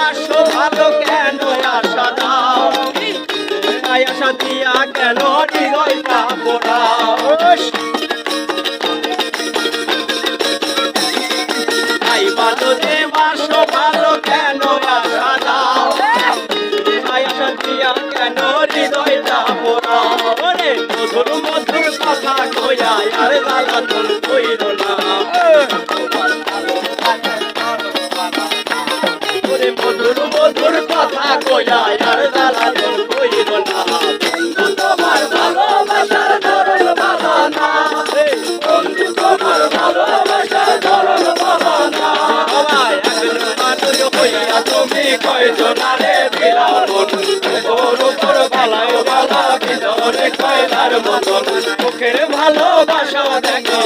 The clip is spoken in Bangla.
বাসো ভালো কেন আশা দাও আশা দিয়া কেন হৃদয়টা পোড়াও আই ভালো রে বাসো ভালো কেন আশা দাও আশা দিয়া কেন হৃদয়টা পোড়াও ওরে মধুর মধুর কথা কইয়া আর গালা তোর কইল না ওরে মধুর মধুর কথা কইয়া আর গালা তোর কইল না বন্ধু তোমার ভালোবাসার ধরল বাবা না বন্ধু তোমার ভালোবাসার ধরল বাবা না একজন মানুষ হইয়া তুমি কয়জনারে বিলাও তোর উপর ভালো ভালো ভিতরে কয়লার মতন মুখের ভালোবাসা দেখো